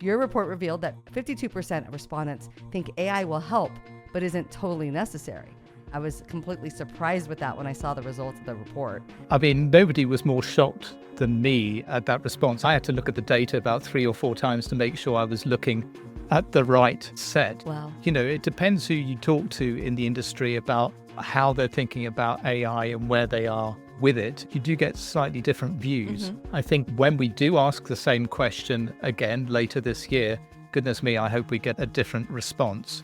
Your report revealed that 52% of respondents think AI will help, but isn't totally necessary. I was completely surprised with that when I saw the results of the report. I mean, nobody was more shocked than me at that response. I had to look at the data about 3 or 4 times to make sure I was looking at the right set. Wow. You know, it depends who you talk to in the industry about how they're thinking about AI and where they are with it. You do get slightly different views. I think when we do ask the same question again later this year, goodness me, I hope we get a different response.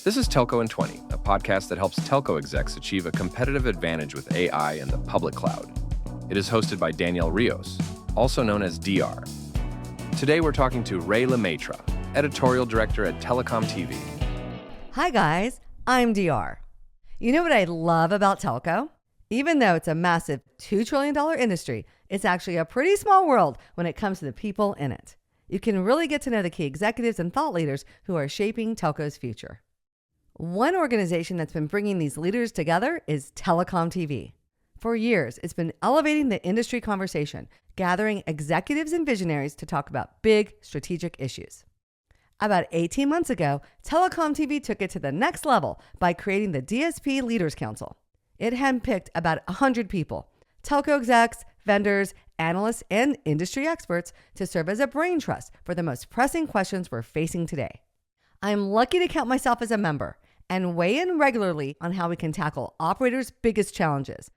This is Telco in 20, a podcast that helps telco execs achieve a competitive advantage with AI in the public cloud. It is hosted by Danielle Rios, also known as DR. Today we're talking to Ray Le Maistre, Editorial Director at TelecomTV. Hi guys, I'm DR. You know what I love about telco? Even though it's a massive $2 trillion industry, it's actually a pretty small world when it comes to the people in it. You can really get to know the key executives and thought leaders who are shaping telco's future. One organization that's been bringing these leaders together is TelecomTV. For years, it's been elevating the industry conversation, gathering executives and visionaries to talk about big strategic issues. About 18 months ago, TelecomTV took it to the next level by creating the DSP Leaders Council. It handpicked about 100 people, telco execs, vendors, analysts, and industry experts to serve as a brain trust for the most pressing questions we're facing today. I'm lucky to count myself as a member and weigh in regularly on how we can tackle operators' biggest challenges.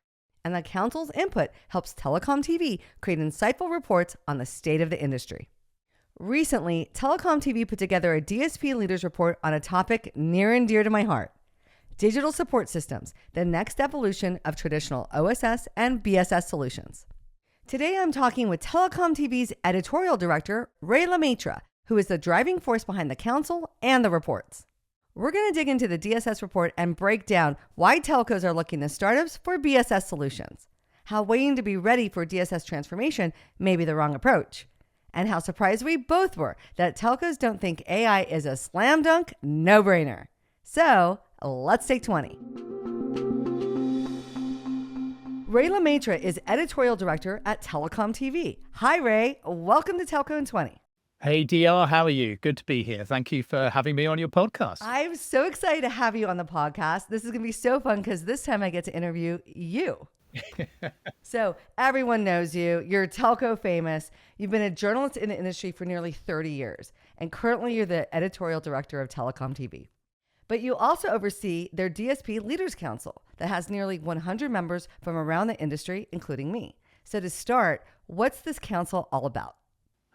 And the council's input helps TelecomTV create insightful reports on the state of the industry. Recently, TelecomTV put together a DSP Leaders report on a topic near and dear to my heart: digital support systems, the next evolution of traditional OSS and BSS solutions. Today, I'm talking with TelecomTV's Editorial Director, Ray Le Maistre, who is the driving force behind the council and the reports. We're going to dig into the DSS report and break down why telcos are looking to startups for BSS solutions, how waiting to be ready for DSS transformation may be the wrong approach, and how surprised we both were that telcos don't think AI is a slam dunk no-brainer. So let's take 20. Ray Le Maistre is Editorial Director at TelecomTV. Hi, Ray. Welcome to Telco in 20. Hey, DR, how are you? Good to be here. Thank you for having me on your podcast. I'm so excited to have you on the podcast. This is going to be so fun because this time I get to interview you. So everyone knows you. You're telco famous. You've been a journalist in the industry for nearly 30 years. And currently you're the Editorial Director of TelecomTV. But you also oversee their DSP Leaders Council that has nearly 100 members from around the industry, including me. So to start, what's this council all about?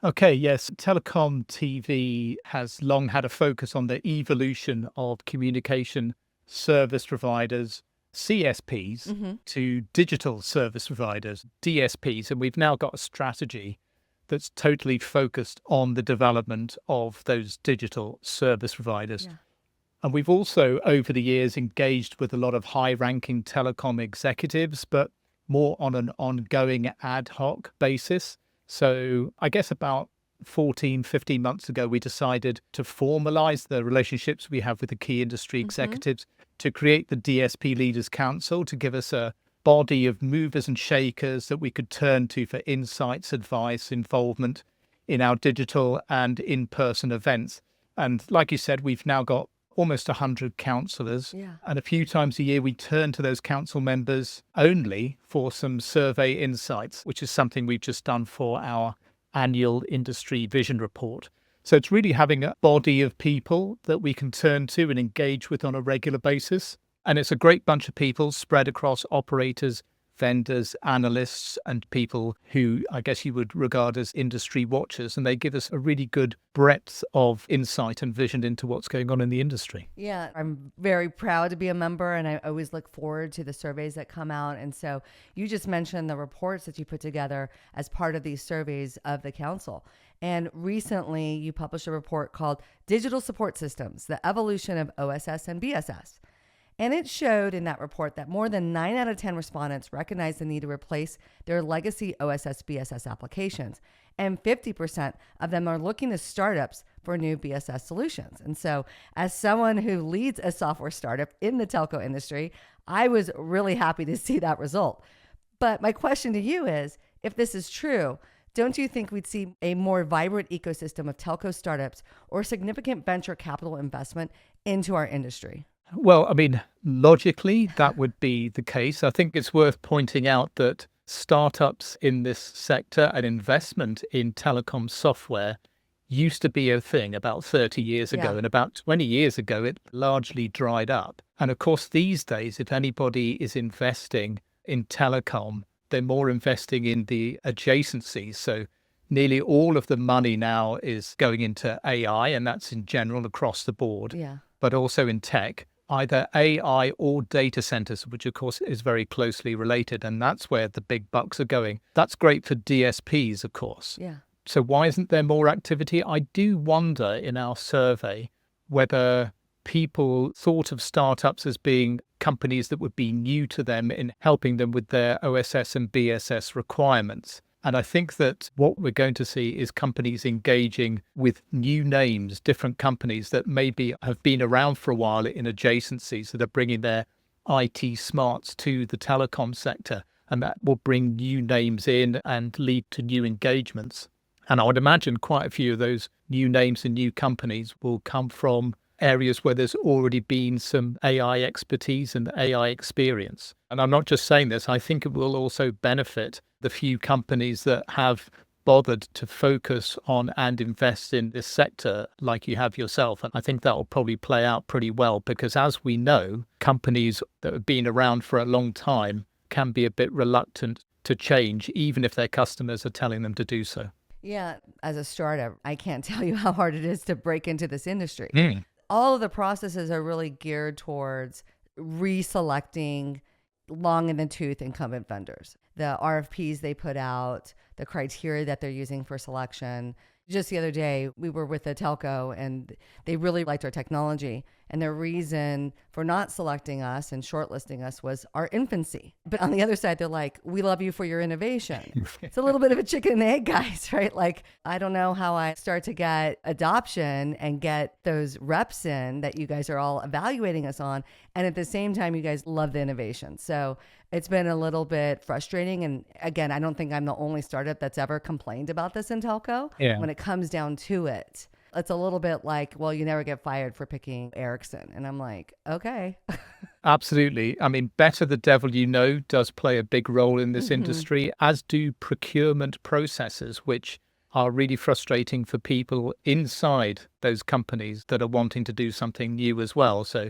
Okay, yes, TelecomTV has long had a focus on the evolution of communication service providers, CSPs, to digital service providers, DSPs, and we've now got a strategy that's totally focused on the development of those digital service providers. Yeah. And we've also, over the years, engaged with a lot of high-ranking telecom executives, but more on an ongoing ad hoc basis. So I guess about 14, 15 months ago, we decided to formalize the relationships we have with the key industry executives to create the DSP Leaders Council to give us a body of movers and shakers that we could turn to for insights, advice, involvement in our digital and in-person events. And like you said, we've now got almost 100 councillors. Yeah. And a few times a year, we turn to those council members only for some survey insights, which is something we've just done for our annual industry vision report. So it's really having a body of people that we can turn to and engage with on a regular basis. And it's a great bunch of people spread across operators, vendors, analysts, and people who I guess you would regard as industry watchers. And they give us a really good breadth of insight and vision into what's going on in the industry. Yeah, I'm very proud to be a member, and I always look forward to the surveys that come out. And so you just mentioned the reports that you put together as part of these surveys of the council. And recently you published a report called Digital Support Systems, the Evolution of OSS and BSS. And it showed in that report that more than 9 out of 10 respondents recognize the need to replace their legacy OSS BSS applications. And 50% of them are looking to startups for new BSS solutions. And so as someone who leads a software startup in the telco industry, I was really happy to see that result. But my question to you is If this is true, don't you think we'd see a more vibrant ecosystem of telco startups or significant venture capital investment into our industry? Well, I mean, logically, that would be the case. I think it's worth pointing out that startups in this sector and investment in telecom software used to be a thing about 30 years ago. Yeah. And about 20 years ago, it largely dried up. And of course, these days, if anybody is investing in telecom, they're more investing in the adjacencies. So nearly all of the money now is going into AI, and that's in general across the board, Yeah. but also in tech, either AI or data centers, which of course is very closely related. And that's where the big bucks are going. That's great for DSPs, of course. Yeah. So why isn't there more activity? I do wonder in our survey whether people thought of startups as being companies that would be new to them in helping them with their OSS and BSS requirements. And I think that what we're going to see is companies engaging with new names, different companies that maybe have been around for a while in adjacencies that are bringing their IT smarts to the telecom sector. And that will bring new names in and lead to new engagements. And I would imagine quite a few of those new names and new companies will come from areas where there's already been some AI expertise and AI experience. And I'm not just saying this, I think it will also benefit the few companies that have bothered to focus on and invest in this sector like you have yourself. And I think that will probably play out pretty well because, as we know, companies that have been around for a long time can be a bit reluctant to change, even if their customers are telling them to do so. Yeah. As a startup, I can't tell you how hard it is to break into this industry. All of the processes are really geared towards reselecting long in the tooth incumbent vendors. The RFPs they put out, the criteria that they're using for selection. Just the other day, we were with a telco and they really liked our technology. And their reason for not selecting us and shortlisting us was our infancy. But on the other side, they're like, we love you for your innovation. It's a little bit of a chicken and egg, guys, right? Like, I don't know how I start to get adoption and get those reps in that you guys are all evaluating us on. And at the same time, you guys love the innovation. So it's been a little bit frustrating. And again, I don't think I'm the only startup that's ever complained about this in telco. Yeah. When it comes down to it, it's a little bit like, well, you never get fired for picking Ericsson. And I'm like, okay. Absolutely. I mean, better the devil you know does play a big role in this industry, as do procurement processes, which are really frustrating for people inside those companies that are wanting to do something new as well. So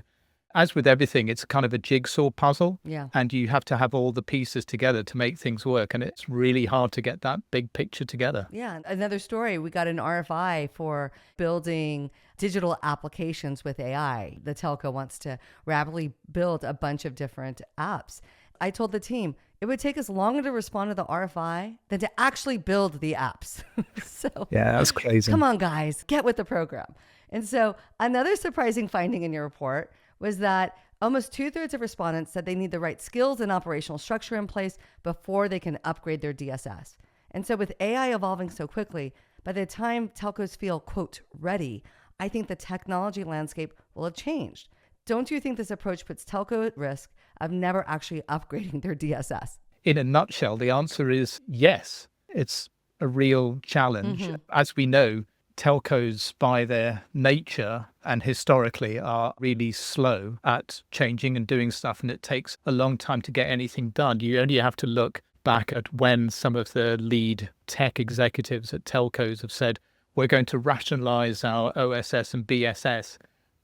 as with everything, it's kind of a jigsaw puzzle. Yeah. And you have to have all the pieces together to make things work. And it's really hard to get that big picture together. Yeah. Another story, we got an RFI for building digital applications with AI. The telco wants to rapidly build a bunch of different apps. I told the team it would take us longer to respond to the RFI than to actually build the apps. So yeah, that's crazy. Come on, guys, get with the program. And so another surprising finding in your report was that almost 2/3 of respondents said they need the right skills and operational structure in place before they can upgrade their DSS. And so with AI evolving so quickly, by the time telcos feel, quote, ready, I think the technology landscape will have changed. Don't you think this approach puts telco at risk of never actually upgrading their DSS? In a nutshell, the answer is yes. It's a real challenge. As we know, telcos by their nature and historically are really slow at changing and doing stuff, and it takes a long time to get anything done. You only have to look back at when some of the lead tech executives at telcos have said, we're going to rationalize our OSS and BSS,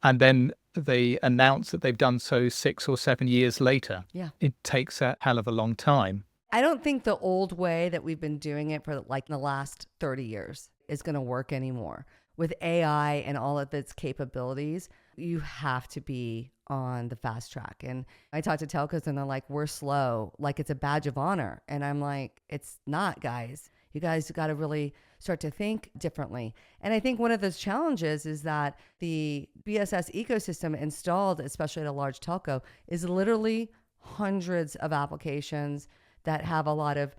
and then they announce that they've done so 6 or 7 years later. Yeah. It takes a hell of a long time. I don't think the old way that we've been doing it for like the last 30 years is going to work anymore. With AI and all of its capabilities, you have to be on the fast track. And I talk to telcos and they're like, we're slow, like it's a badge of honor. And I'm like, it's not, guys. You guys got to really start to think differently. And I think one of those challenges is that the BSS ecosystem installed, especially at a large telco, is literally hundreds of applications that have a lot of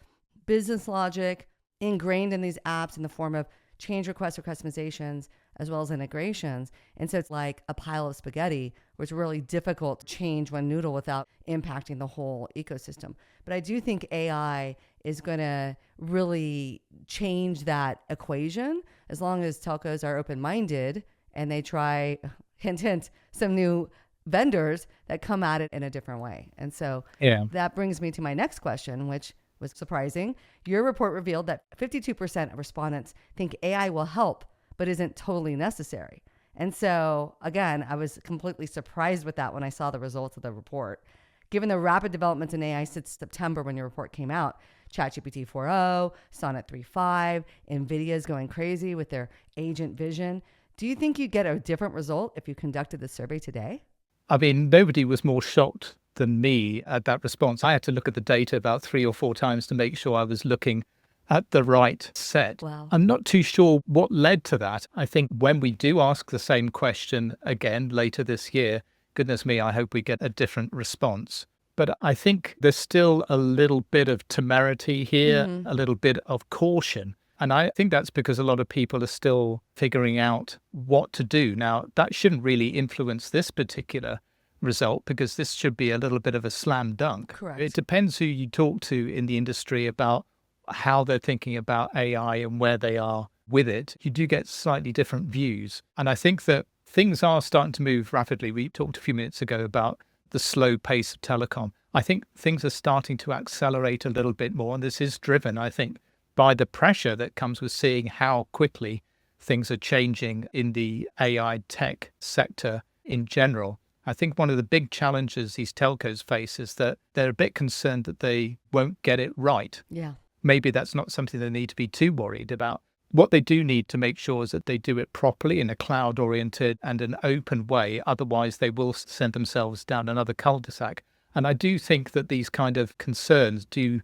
business logic ingrained in these apps in the form of change requests or customizations, as well as integrations. And so it's like a pile of spaghetti, where it's really difficult to change one noodle without impacting the whole ecosystem. But I do think AI is going to really change that equation as long as telcos are open-minded and they try, hint, hint, some new vendors that come at it in a different way. And so that brings me to my next question, which was surprising. Your report revealed that 52% of respondents think AI will help, but isn't totally necessary. And so, again, I was completely surprised with that when I saw the results of the report. Given the rapid developments in AI since September when your report came out, ChatGPT 4.0, Sonnet 3.5, NVIDIA is going crazy with their agent vision. Do you think you'd get a different result if you conducted the survey today? I mean, nobody was more shocked than me at that response. I had to look at the data about 3 or 4 times to make sure I was looking at the right set. Wow. I'm not too sure what led to that. I think when we do ask the same question again later this year, goodness me, I hope we get a different response. But I think there's still a little bit of temerity here, a little bit of caution. And I think that's because a lot of people are still figuring out what to do. Now, that shouldn't really influence this particular result because this should be a little bit of a slam dunk. Correct. It depends who you talk to in the industry about how they're thinking about AI and where they are with it. You do get slightly different views. And I think that things are starting to move rapidly. We talked a few minutes ago about the slow pace of telecom. I think things are starting to accelerate a little bit more. And this is driven, I think, by the pressure that comes with seeing how quickly things are changing in the AI tech sector in general. I think one of the big challenges these telcos face is that they're a bit concerned that they won't get it right. Yeah. Maybe that's not something they need to be too worried about. What they do need to make sure is that they do it properly in a cloud-oriented and an open way. Otherwise, they will send themselves down another cul-de-sac. And I do think that these kind of concerns do,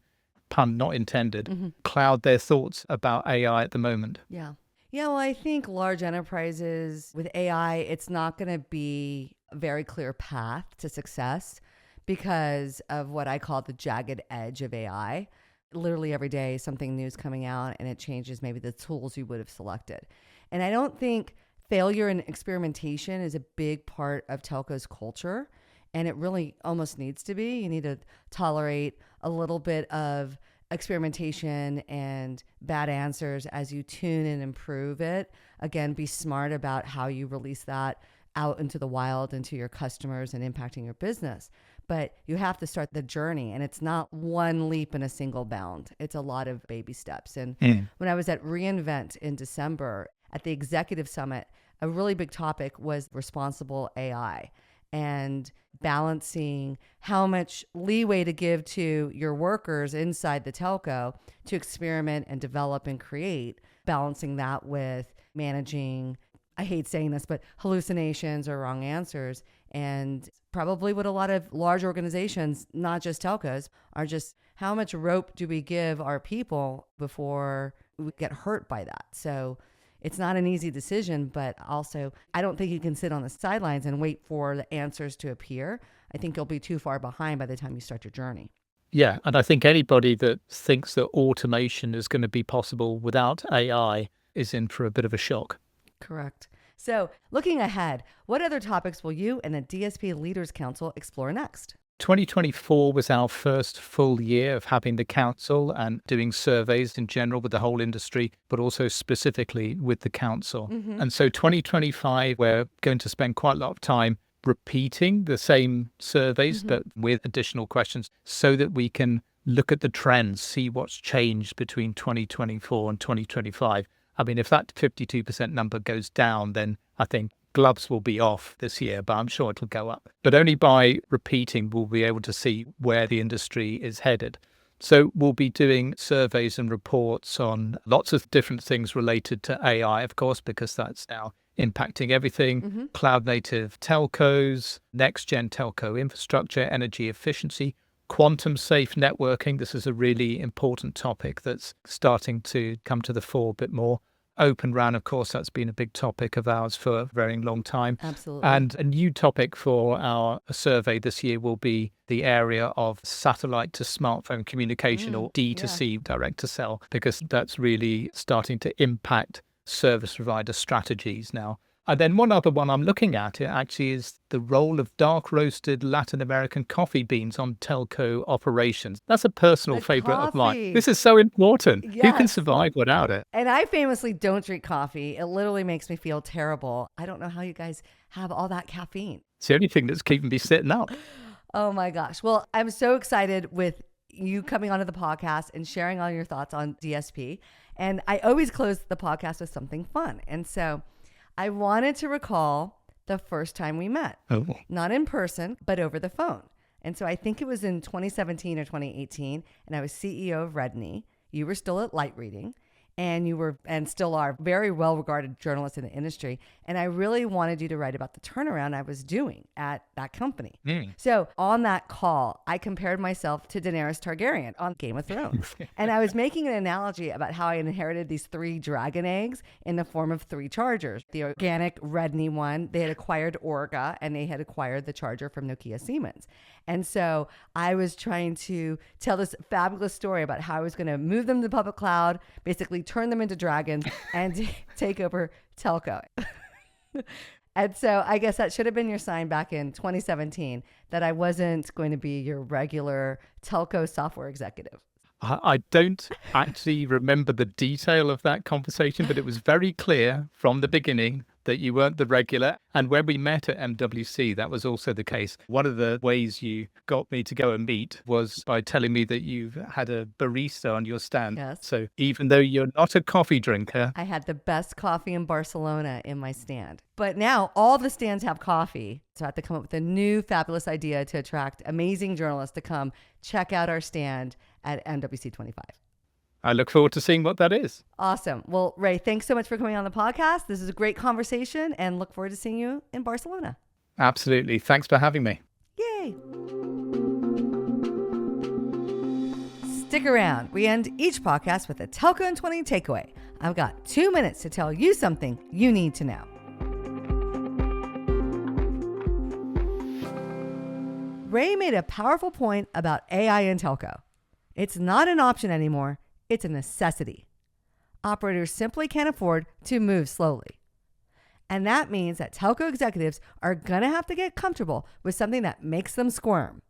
pun not intended, cloud their thoughts about AI at the moment. Yeah. Yeah, well, I think large enterprises with AI, it's not going to be a very clear path to success because of what I call the jagged edge of AI. Literally every day, something new is coming out and it changes maybe the tools you would have selected. And I don't think failure and experimentation is a big part of telco's culture. And it really almost needs to be. You need to tolerate a little bit of experimentation and bad answers as you tune and improve it. Again, be smart about how you release that out into the wild, into your customers and impacting your business. But you have to start the journey, and it's not one leap in a single bound. It's a lot of baby steps. And when I was at reInvent in December at the Executive Summit, a really big topic was responsible AI and balancing how much leeway to give to your workers inside the telco to experiment and develop and create, balancing that with managing, I hate saying this, but hallucinations or wrong answers. And probably what a lot of large organizations, not just telcos, are just how much rope do we give our people before we get hurt by that? So it's not an easy decision, but also I don't think you can sit on the sidelines and wait for the answers to appear. I think you'll be too far behind by the time you start your journey. Yeah, and I think anybody that thinks that automation is going to be possible without AI is in for a bit of a shock. Correct. So looking ahead, what other topics will you and the DSP Leaders Council explore next? 2024 was our first full year of having the council and doing surveys in general with the whole industry, but also specifically with the council. And so 2025, we're going to spend quite a lot of time repeating the same surveys, but with additional questions so that we can look at the trends, see what's changed between 2024 and 2025. I mean, if that 52% number goes down, then I think gloves will be off this year, but I'm sure it'll go up. But only by repeating will we be able to see where the industry is headed. So we'll be doing surveys and reports on lots of different things related to AI, of course, because that's now impacting everything. Cloud native telcos, next gen telco infrastructure, energy efficiency, quantum safe networking. This is a really important topic that's starting to come to the fore a bit more. Open RAN, of course, that's been a big topic of ours for a very long time. Absolutely. And a new topic for our survey this year will be the area of satellite to smartphone communication, or D2C, direct to cell, because that's really starting to impact service provider strategies now. And then one other one I'm looking at actually is the role of dark roasted Latin American coffee beans on telco operations. That's a personal favorite of mine. This is so important. Yes. Who can survive without it? And I famously don't drink coffee. It literally makes me feel terrible. I don't know how you guys have all that caffeine. It's the only thing that's keeping me sitting up. Oh my gosh. Well, I'm so excited with you coming onto the podcast and sharing all your thoughts on DSP. And I always close the podcast with something fun. And so I wanted to recall the first time we met, not in person, but over the phone. And so I think it was in 2017 or 2018, and I was CEO of Redney. You were still at Light Reading, and you were, and still are, very well-regarded journalist in the industry. And I really wanted you to write about the turnaround I was doing at that company. So on that call, I compared myself to Daenerys Targaryen on Game of Thrones. And I was making an analogy about how I inherited these 3 dragon eggs in the form of 3 chargers. The organic Redney one, they had acquired Orga, and they had acquired the charger from Nokia Siemens. And so I was trying to tell this fabulous story about how I was going to move them to the public cloud, basically turn them into dragons, and take over telco. And so I guess that should have been your sign back in 2017 that I wasn't going to be your regular telco software executive. I don't actually remember the detail of that conversation, but it was very clear from the beginning that you weren't the regular. And when we met at MWC, that was also the case. One of the ways you got me to go and meet was by telling me that you had a barista on your stand. Yes. So even though you're not a coffee drinker, I had the best coffee in Barcelona in my stand. But now all the stands have coffee. So I have to come up with a new fabulous idea to attract amazing journalists to come check out our stand at MWC 25. I look forward to seeing what that is. Awesome. Well, Ray, thanks so much for coming on the podcast. This is a great conversation and look forward to seeing you in Barcelona. Absolutely. Thanks for having me. Yay. Stick around. We end each podcast with a Telco in 20 takeaway. I've got 2 minutes to tell you something you need to know. Ray made a powerful point about AI in telco. It's not an option anymore. It's a necessity. Operators simply can't afford to move slowly. And that means that telco executives are going to have to get comfortable with something that makes them squirm,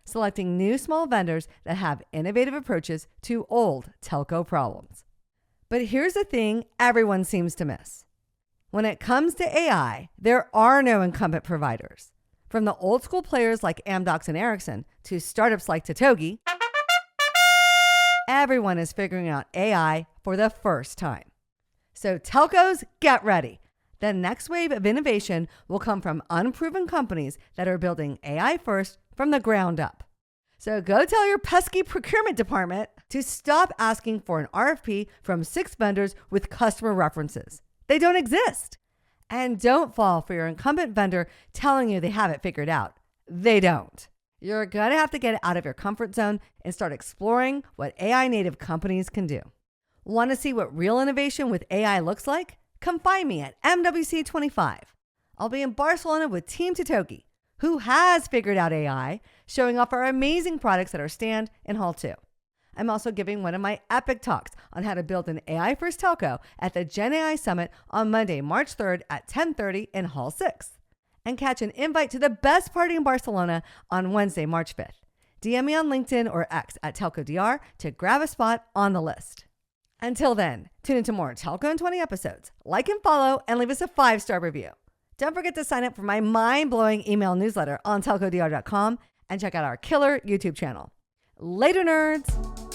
selecting new small vendors that have innovative approaches to old telco problems. But here's the thing everyone seems to miss. When it comes to AI, there are no incumbent providers. From the old school players like Amdocs and Ericsson to startups like Totogi, everyone is figuring out AI for the first time. So telcos, get ready. The next wave of innovation will come from unproven companies that are building AI first from the ground up. So go tell your pesky procurement department to stop asking for an RFP from 6 vendors with customer references. They don't exist. And don't fall for your incumbent vendor telling you they have it figured out. They don't. You're going to have to get out of your comfort zone and start exploring what AI native companies can do. Want to see what real innovation with AI looks like? Come find me at MWC 25. I'll be in Barcelona with Team Totogi, who has figured out AI, showing off our amazing products at our stand in Hall 2. I'm also giving one of my epic talks on how to build an AI-first telco at the Gen AI Summit on Monday, March 3rd at 10:30 in Hall 6. And catch an invite to the best party in Barcelona on Wednesday, March 5th. DM me on LinkedIn or X at TelcoDR to grab a spot on the list. Until then, tune into more Telco in 20 episodes. Like and follow and leave us a 5-star review. Don't forget to sign up for my mind-blowing email newsletter on telcodr.com and check out our killer YouTube channel. Later, nerds!